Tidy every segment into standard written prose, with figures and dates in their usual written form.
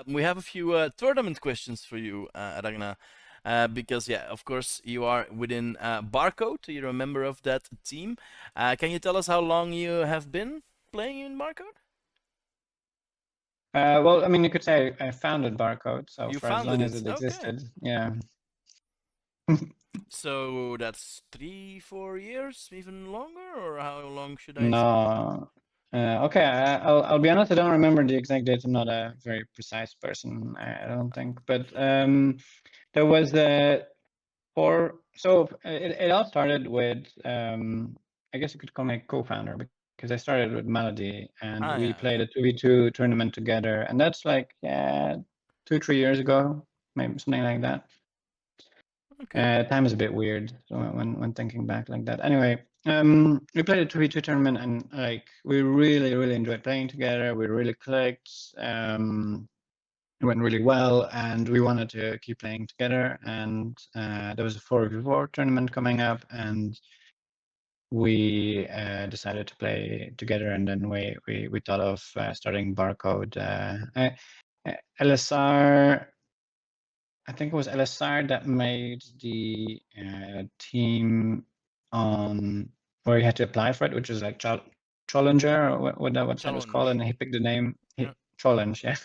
we have a few tournament questions for you, Ragna. Because yeah, of course, you are within Barcode. You're a member of that team. Can you tell us how long you have been playing in Barcode? Well, I mean, you could say I founded Barcode, so You for as founded long as it. it Okay. existed, yeah. So that's 3, 4 years, even longer, or how long should I? No. Okay, I'll be honest, I don't remember the exact date. I'm not a very precise person, I don't think. But there was so it all started with I guess you could call me a co-founder because I started with Melody and Ah, we yeah. played Okay. a 2v2 tournament together, and that's like 2-3 years ago, maybe something like that. Okay. Time is a bit weird when thinking back like that. Anyway, we played a 2v2 tournament and like we really enjoyed playing together. We really clicked. It went really well, and we wanted to keep playing together. And there was a 4v4 tournament coming up, and we decided to play together. And then we thought of starting Barcode. LSR. I think it was LSR that made the team on where you had to apply for it, which is like Challenger, or what's that was called, and Challenge. he picked the name. Yeah. Challenge, yeah.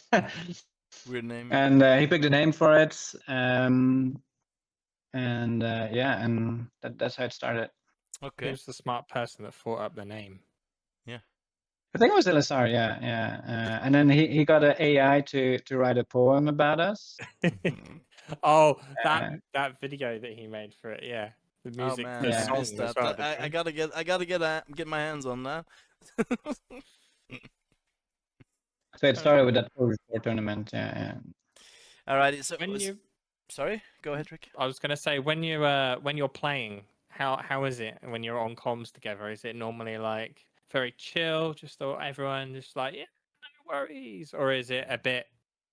Weird name. And he picked a name for it, and yeah, and that's how it started. Okay. Who's the smart person that thought up the name? Yeah. I think it was LSR, yeah. And then he got an AI to write a poem about us. Oh, Uh, that video that he made for it, yeah. The Oh music, man, the Yeah. I song missed as that. well. I gotta get my hands on that. So it started with that 4v4 tournament. Yeah. Alrighty. So When you, sorry. Go ahead, Rick. I was gonna say when you're playing, how is it when you're on comms together? Is it normally like very chill, just everyone just like yeah, no worries, or is it a bit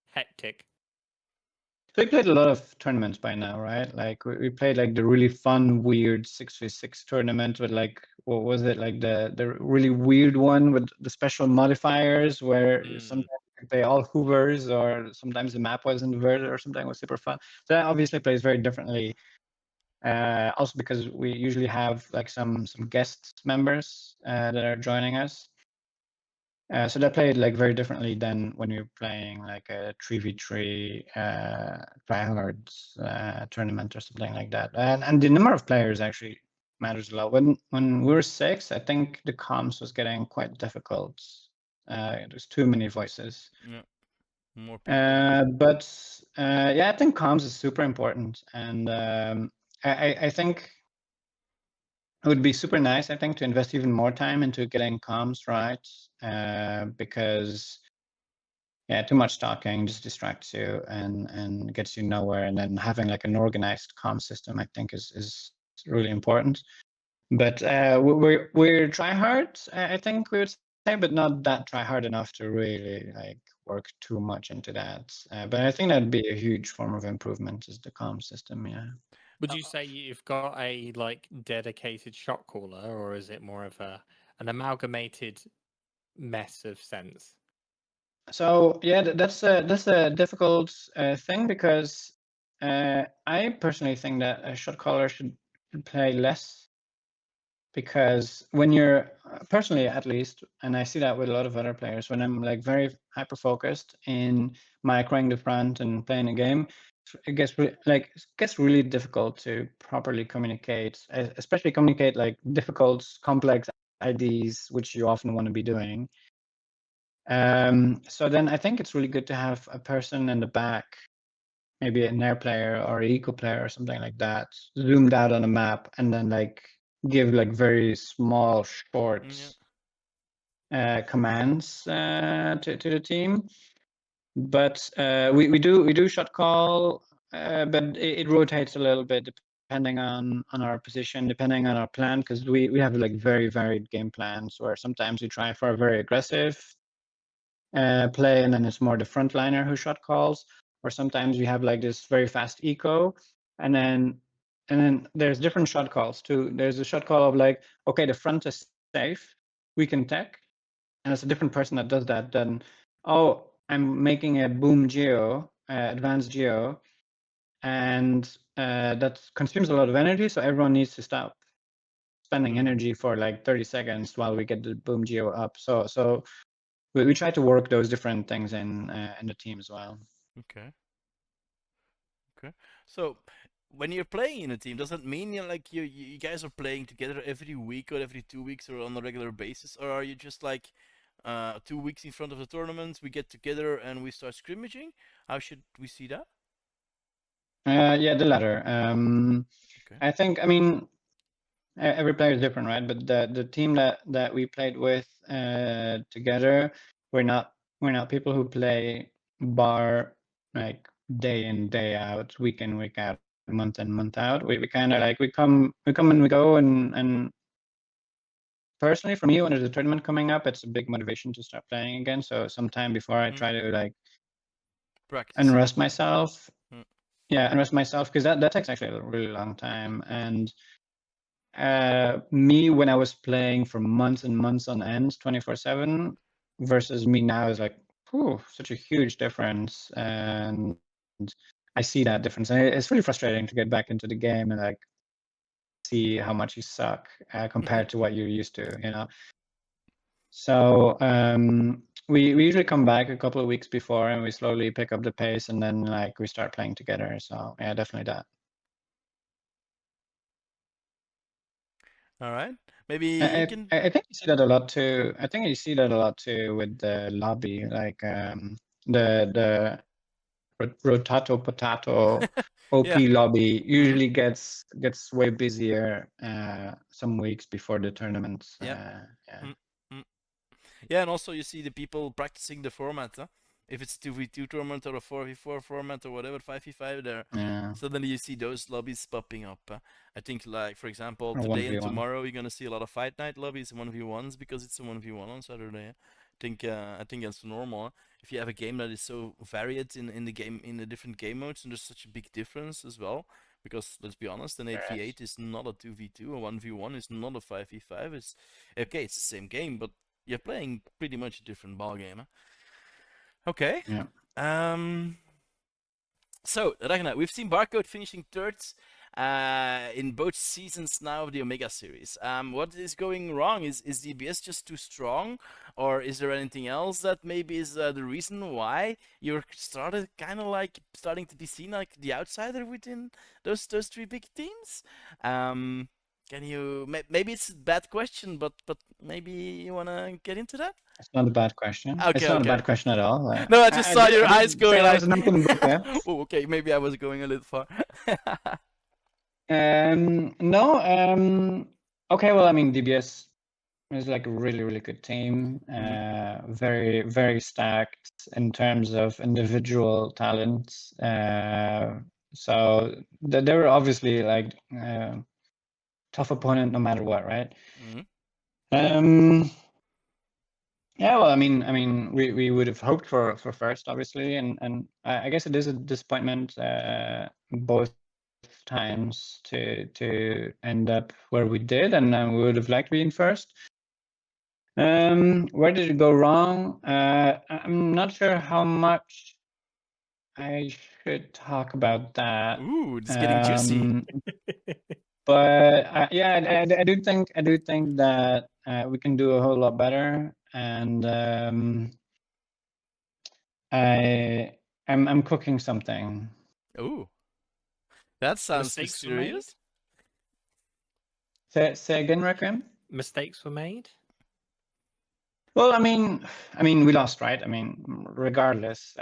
hectic? So we played a lot of tournaments by now, right? Like we played like the really fun, weird 6v6 tournament with like what was it, like the really weird one with the special modifiers where sometimes you could play all hoovers, or sometimes the map was inverted, or something was super fun. So that obviously plays very differently. Also because we usually have like some guest members that are joining us. So that played like very differently than when you're playing like a 3v3 tryhard tournament or something like that. And the number of players actually matters a lot. When we were 6, I think the comms was getting quite difficult. There's too many voices. Yeah. More people. But yeah, I think comms is super important, and I think it would be super nice, I think, to invest even more time into getting comms right, because yeah, too much talking just distracts you and gets you nowhere. And then having like an organized comm system, I think, is really important. But we're try hard, I think we would say, but not that try hard enough to really like work too much into that. But I think that'd be a huge form of improvement, is the comm system. Yeah. Would you say you've got a like dedicated shot caller, or is it more of an amalgamated mess of sense? So yeah, that's a difficult thing, because I personally think that a shot caller should play less, because when you're personally, at least, and I see that with a lot of other players, when I'm like very hyper focused in microing the front and playing a game, it gets really difficult to properly communicate, especially communicate like difficult, complex IDs, which you often want to be doing. So then I think it's really good to have a person in the back, maybe an air player or an eco player or something like that, zoomed out on a map, and then like give like very small, short commands to the team. But we do shot call, but it rotates a little bit depending on our position, depending on our plan, because we have like very varied game plans, where sometimes we try for a very aggressive play, and then it's more the frontliner who shot calls. Or sometimes we have like this very fast eco, and then there's different shot calls too. There's a shot call of like, okay, the front is safe, we can tech, and it's a different person that does that. Then, oh, I'm making a boom geo, advanced geo, and that consumes a lot of energy. So everyone needs to stop spending energy for like 30 seconds while we get the boom geo up. So we try to work those different things in the team as well. Okay. Okay. So when you're playing in a team, does that mean like you guys are playing together every week or every 2 weeks or on a regular basis, or are you just like 2 weeks in front of the tournament, we get together and we start scrimmaging? How should we see that? Yeah, the latter. Okay. I think, I mean, every player is different, right? But the team that we played with together, we're not people who play bar like day in, day out, week in, week out, month in, month out. We kind of like we come and we go, and personally for me, when there's a tournament coming up, it's a big motivation to start playing again. So sometime before I try to like Practice. unrest myself. Mm. Yeah, unrest myself, because that takes actually a really long time. And me when I was playing for months and months on end, 24/7, versus me now is like, whew, such a huge difference. And I see that difference. And it's really frustrating to get back into the game and like see how much you suck compared to what you're used to, you know. So we usually come back a couple of weeks before and we slowly pick up the pace, and then like we start playing together. So yeah, definitely that. All right. Maybe you can. I think you see that a lot too. I think you see that a lot too with the lobby, like the Rotato Potato OP Yeah. lobby Mm-hmm. usually gets way busier some weeks before the tournaments. Yeah. Yeah, Mm-hmm. Yeah, and also you see the people practicing the format. Huh? If it's 2v2 tournament or a 4v4 format or whatever, 5v5, there yeah, suddenly you see those lobbies popping up. I think, like for example, or one today and v one. tomorrow you're gonna see a lot of fight night lobbies, 1v1s, because it's a 1v1 on Saturday. I think that's normal. If you have a game that is so varied in the game in the different game modes, and there's such a big difference as well. Because let's be honest, an Yes. 8v8 is not a 2v2, a 1v1 is not a 5v5. It's okay, it's the same game, but you're playing pretty much a different ball game. Huh? Okay. Yeah. Um. So, Ragnar, we've seen Barcode finishing third in both seasons now of the Omega series. What is going wrong? Is DBS just too strong, or is there anything else that maybe is the reason why you're starting to be seen like the outsider within those three big teams? Um, can you maybe it's a bad question, but maybe you wanna get into that? It's not a bad question. It's Okay, not a okay. bad question at all. No, I just saw your I eyes did say going I was like, an open book. Yeah. oh, okay, maybe I was going a little far. No. Okay. Well, I mean, DBS is like a really, really good team. Very, very stacked in terms of individual talents. So they were obviously like tough opponent no matter what, right? Mhm. Um, yeah. Well, I mean, we would have hoped for first, obviously, and I guess it is a disappointment both times to end up where we did, and we would have liked being first. Where did it go wrong? I'm not sure how much I should talk about that. Ooh, it's getting juicy. But yeah, I do think that we can do a whole lot better, and I'm cooking something. Ooh, that sounds Mistakes were made. mysterious. Say again, Requiem? Mistakes were made. Well, I mean, we lost, right? I mean, regardless,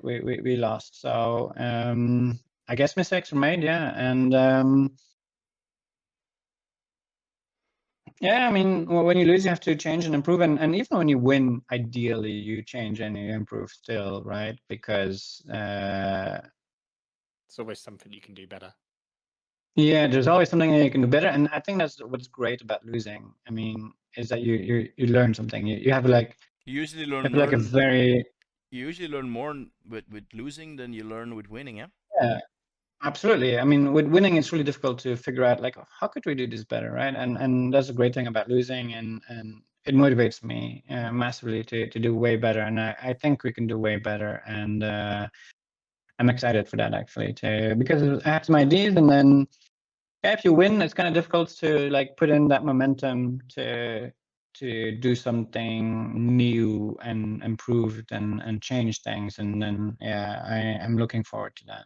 we lost. So I guess mistakes were made, yeah. And yeah, I mean, when you lose, you have to change and improve. And even when you win, ideally, you change and you improve still, right? Because It's always something you can do better. yeah, there's always something that you can do better. And I think that's what's great about losing. I mean, is that you learn something. You have like You usually you learn have like a very you usually learn more with losing than you learn with winning, yeah? yeah. Absolutely. I mean, with winning, it's really difficult to figure out like how could we do this better, right? And that's a great thing about losing. And it motivates me massively to do way better, and I think we can do way better, and I'm excited for that actually because I have some ideas, and then if you win, it's kind of difficult to like put in that momentum to do something new and improved and change things, and then I'm looking forward to that.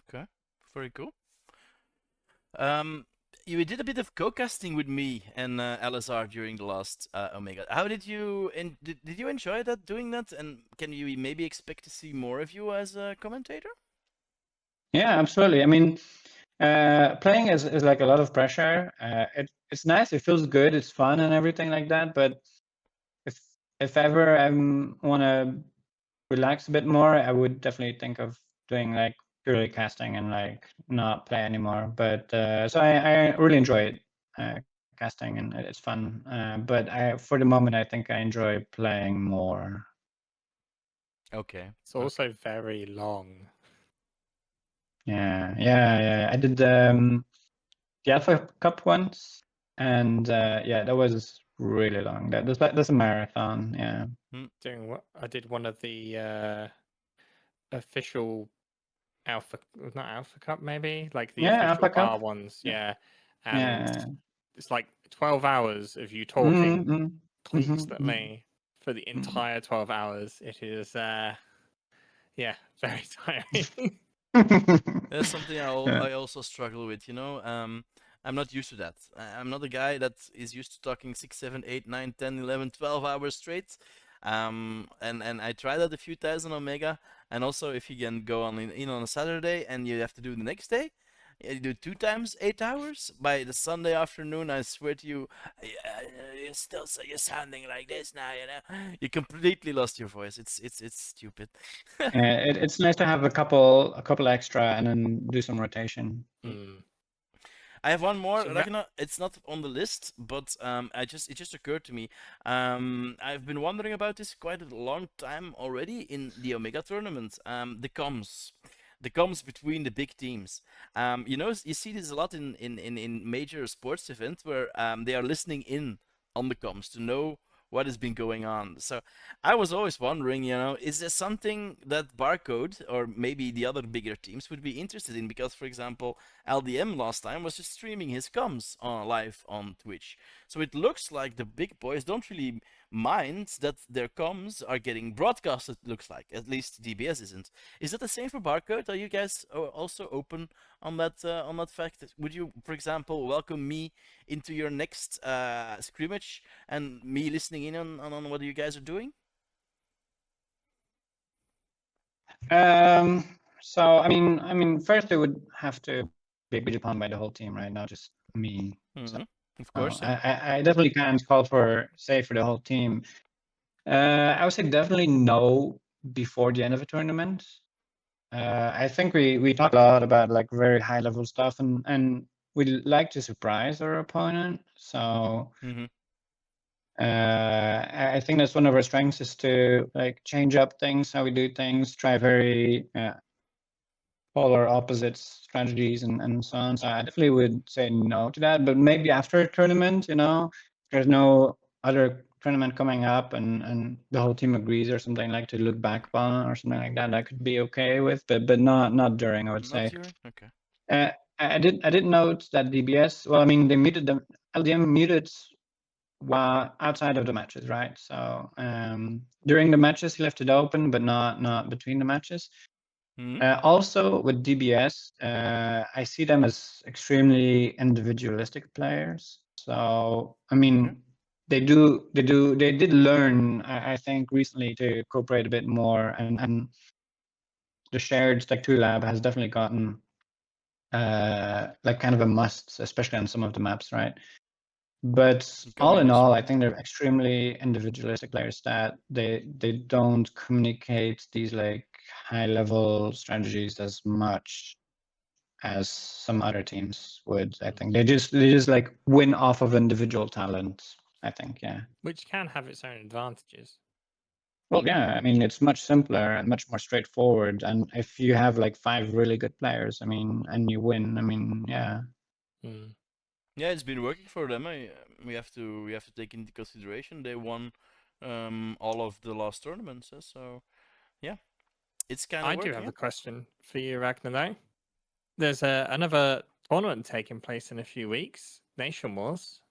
Okay, very cool. Um, you did a bit of co-casting with me and LSR during the last Omega. How did you did you enjoy that doing that? And can you maybe expect to see more of you as a commentator? Yeah, absolutely. I mean, playing is like a lot of pressure. It's nice. It feels good. It's fun and everything like that. But if if ever I want to relax a bit more, I would definitely think of doing like purely casting and like not play anymore. But so I really enjoy it, casting, and it's fun. But for the moment, I think I enjoy playing more. Okay. It's also very long. Yeah. I did the Alpha Cup once, and that was really long. That's a marathon. Yeah. I did one of the official Alpha, not Alpha Cup, maybe like the Yeah, official Alpha Cup. bar ones. Yeah, and Yeah. it's like 12 hours of you talking constantly for the entire 12 hours. It is, very tiring. That's something I also struggle with, you know. I'm not used to that. I'm not a guy that is used to talking 6, 7, 8, 9, 10, 11, 12 hours straight. And I tried that a few times on Omega. And also, if you can go in on a Saturday and you have to do the next day, you do 2 times 8 hours. By the Sunday afternoon, I swear to you, you're sounding like this now. You know, you completely lost your voice. It's stupid. It's nice to have a couple extra and then do some rotation. I have one more, So Ragna. It's not on the list, but it just occurred to me. I've been wondering about this quite a long time already in the Omega tournament. The comms between the big teams. You know, you see this a lot in major sports events where they are listening in on the comms to know what has been going on. So I was always wondering, you know, is there something that Barcode or maybe the other bigger teams would be interested in? Because, for example, LDM last time was just streaming his comms on live on Twitch. So it looks like the big boys don't really mind that their comms are getting broadcasted, looks like. At least DBS isn't. Is that the same for Barcode? Are you guys also open on that fact? Would you, for example, welcome me into your next scrimmage and me listening in on what you guys are doing? So I mean, first it would have to be agreed upon by the whole team, right? Not just me. So Of course, yeah. I definitely can't call for say for the whole team. I would say definitely no before the end of a tournament. I think we talk a lot about like very high level stuff, and we like to surprise our opponent. So I think that's one of our strengths is to like change up things, how we do things, try very polar opposites strategies and so on. So I definitely would say no to that. But maybe after a tournament, you know, there's no other tournament coming up and the whole team agrees or something like to look back upon or something like that, I could be okay with, but not during, I would Not say. during? Okay. I did note that DBS, well, I mean, they muted them, LDM muted while outside of the matches, right? So during the matches, he left it open, but not between the matches. Also with DBS, I see them as extremely individualistic players. So I mean, they did learn, I think, recently to cooperate a bit more, and the shared Stack 2 lab has definitely gotten like kind of a must, especially on some of the maps, right? But all in all, I think they're extremely individualistic players that they don't communicate these like high level strategies as much as some other teams would. I think they just like win off of individual talent. I think, yeah. Which can have its own advantages. Well, yeah, I mean it's much simpler and much more straightforward. And if you have like 5 really good players, I mean, and you win, I mean, yeah. Yeah, it's been working for them. We have to take into consideration they won all of the last tournaments. So yeah, it's kind of I do working. have Yeah. a question for you, Ragnar, though. There's another tournament taking place in a few weeks, Nation Wars.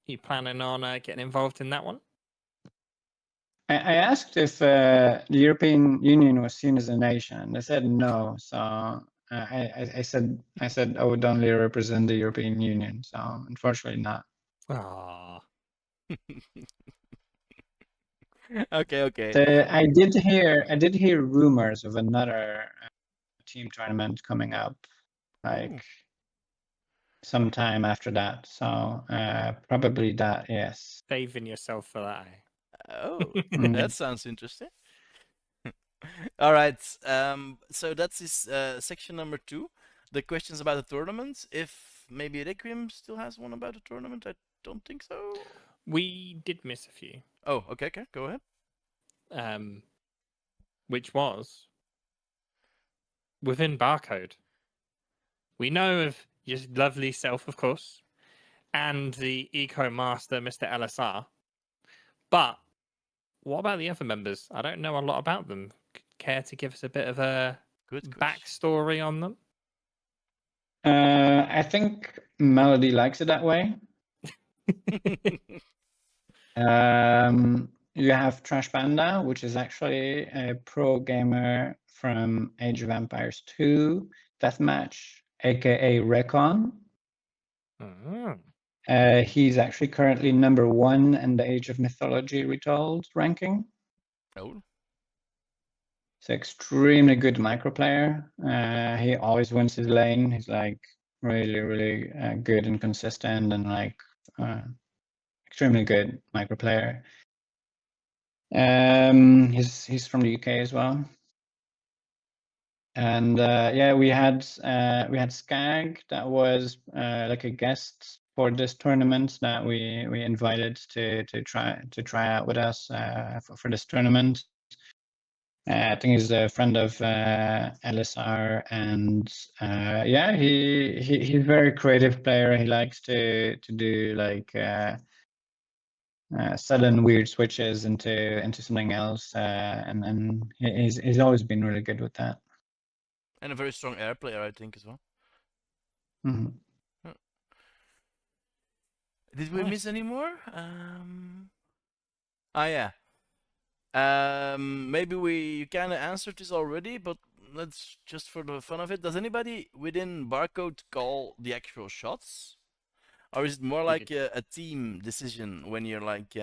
You planning on getting involved in that one? I asked if the European Union was seen as a nation. They said no. So I said I would only represent the European Union. So unfortunately not. Ah, Okay, okay. I did hear rumors of another team tournament coming up, like Ooh. sometime after that. So probably that, yes. saving yourself for that. Oh, that Mm. sounds interesting. All right. So that's this section number 2. The questions about the tournament. If maybe Requiem still has one about the tournament, I don't think so. We did miss a few, Oh, okay, okay. Go ahead. which was within Barcode. We know of your lovely self, of course, and the Eco Master, Mr. LSR. But what about the other members? I don't know a lot about them. Care to give us a bit of a Good question. backstory on them? I think Melody likes it that way. You have Trash Panda, which is actually a pro gamer from Age of Empires 2 Deathmatch, aka Recon. He's actually currently #1 in the Age of Mythology Retold ranking. Oh, He's an extremely good micro player. He always wins his lane. He's like really, really good and consistent and like extremely good micro player. He's from the UK as well. And yeah, we had Skag that was like a guest for this tournament that we invited to try out with us for this tournament. I think he's a friend of LSR, and yeah, he's a very creative player. He likes to do like sudden weird switches into something else, and he's always been really good with that. and a very strong air player, I think, as well. Mhm. Huh. Did we miss Nice. any more? Yeah. Maybe you kind of answered this already, but let's just for the fun of it. Does anybody within Barcode call the actual shots? Or is it more We like did. a team decision when you're like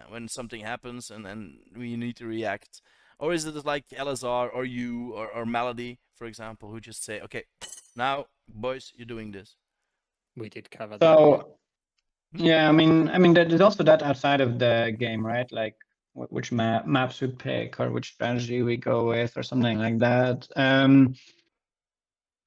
when something happens and you need to react? Or is it like LSR or you or Melody, for example, who just say, okay, now boys, you're doing this. We did cover that. So Hmm? yeah, I mean, there's also that outside of the game, right? Like which maps we pick or which strategy we go with or something like that.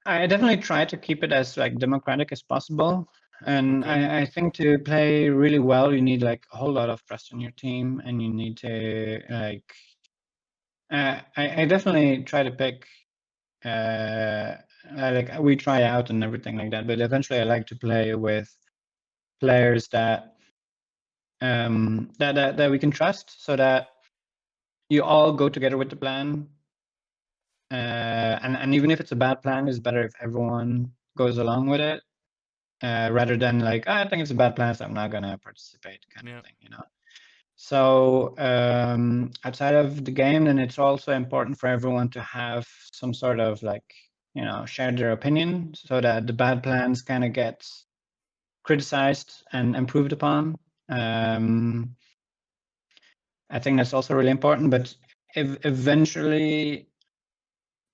I definitely try to keep it as like democratic as possible. And Okay. I think to play really well, you need like a whole lot of trust in your team, and you need to like. I definitely try to pick. Like we try out and everything like that, but eventually I like to play with players that that we can trust, so that you all go together with the plan. And even if it's a bad plan, it's better if everyone goes along with it, rather than like, "Ah, I think it's a bad plan, so I'm not gonna participate," kind Yeah. of thing, you know. So outside of the game, then it's also important for everyone to have some sort of like, you know, share their opinion, so that the bad plans kind of get criticized and improved upon. I think that's also really important. But if eventually,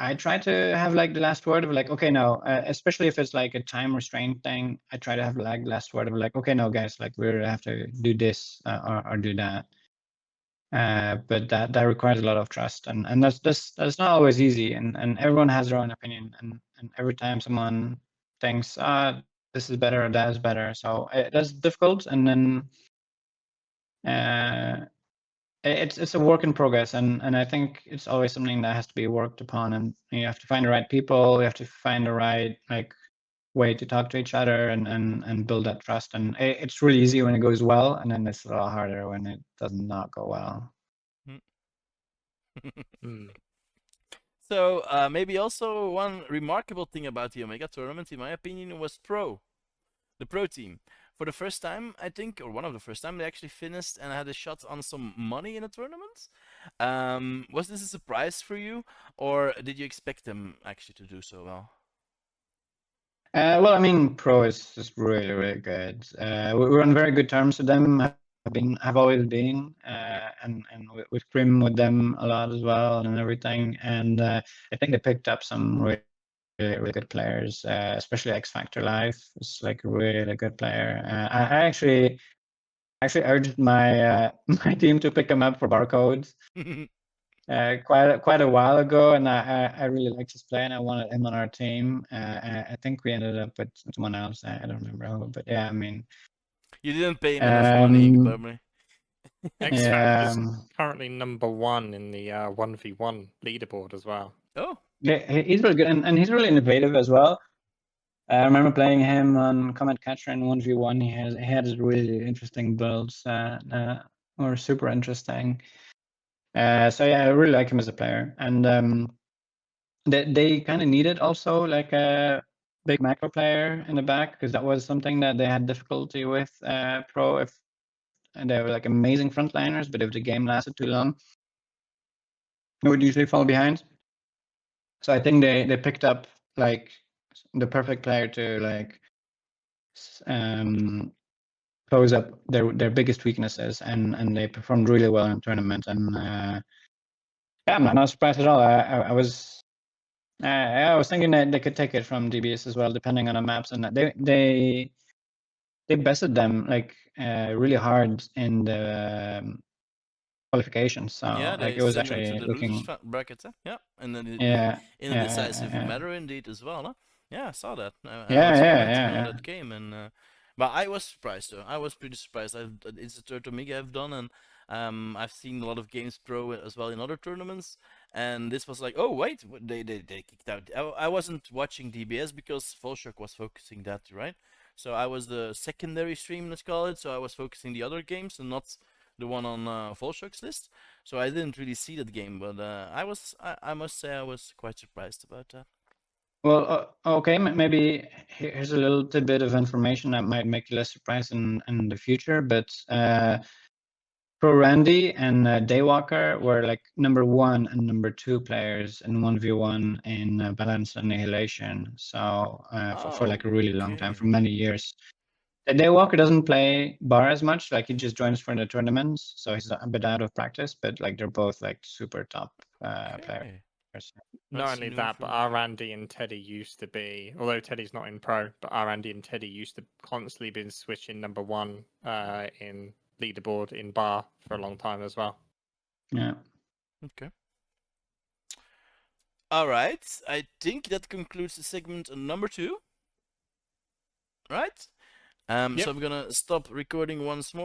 I try to have like the last word of like, okay, no, especially if it's like a time restraint thing, I try to have like last word of like, okay, no, guys, like we have to do this or do that. But that requires a lot of trust, and that's not always easy, and everyone has their own opinion, and every time someone thinks, this is better or that is better, so that's difficult, and then it's a work in progress, and I think it's always something that has to be worked upon, and you have to find the right people, you have to find the right like way to talk to each other and build that trust. And it's really easy when it goes well, and then it's a lot harder when it does not go well. Hmm. So maybe also one remarkable thing about the Omega tournament, in my opinion, was the pro team. For the first time, I think, or one of the first time, they actually finished and had a shot on some money in the tournament. Was this a surprise for you, or did you expect them actually to do so well? Well, I mean, Pro is just really, really good. We're on very good terms with them. Have always been, and we've scrimmed with them a lot as well and everything. And I think they picked up some really, really good players, especially X Factor Life is like a really good player. I actually urged my my team to pick him up for Barcode quite a while ago, and I really liked his play, and I wanted him on our team. I think we ended up with someone else. I don't remember who, but yeah, I mean, You didn't pay him enough money, um, probably. X yeah, Factor's currently #1 in the 1v1 leaderboard as well. Oh, yeah, he's really good, and he's really innovative as well. I remember playing him on Comet Catcher in 1v1. He had really interesting builds, were super interesting. So yeah, I really like him as a player, and they kind of needed also like a big macro player in the back, because that was something that they had difficulty with Pro. If and they were like amazing frontliners, but if the game lasted too long, they would usually fall behind. So I think they picked up like the perfect player to like close up their biggest weaknesses, and they performed really well in tournament. And yeah, I'm not surprised at all. I was thinking that they could take it from DBS as well, depending on the maps, and that they bested them like really hard in the qualifications. So yeah, like they it was sent him to actually the losers looking, bracket, huh? Yeah, and then yeah, in a decisive yeah, matter indeed as well, huh? Yeah, I saw that. I yeah, was yeah, commenting yeah, on yeah. that game, and but I was surprised though. I was pretty surprised. It's the third Omega I've done, and I've seen a lot of games pro as well in other tournaments, and this was like, oh wait, they kicked out. I wasn't watching DBS because Volshock was focusing that, right? So I was the secondary stream, let's call it. So I was focusing the other games and not the one on Volshock's list. So I didn't really see that game, but I must say I was quite surprised about that. Well, okay, maybe here's a little tidbit of information that might make you less surprised in the future. But Pro Randy and Daywalker were like #1 and #2 players in 1v1 in Balance Annihilation. So for like Oh, a really long time, okay. for many years. Daywalker doesn't play bar as much. Like he just joins for the tournaments, so he's a bit out of practice. But like they're both like super top players. Okay. Not That's only new that, but information. our Andy and Teddy used to be, although Teddy's not in pro, but our Andy and Teddy used to constantly been switching #1 in leaderboard in bar for a long time as well. Yeah. Okay. All right. I think that concludes the segment number 2. Right? Yep. So I'm gonna stop recording once more.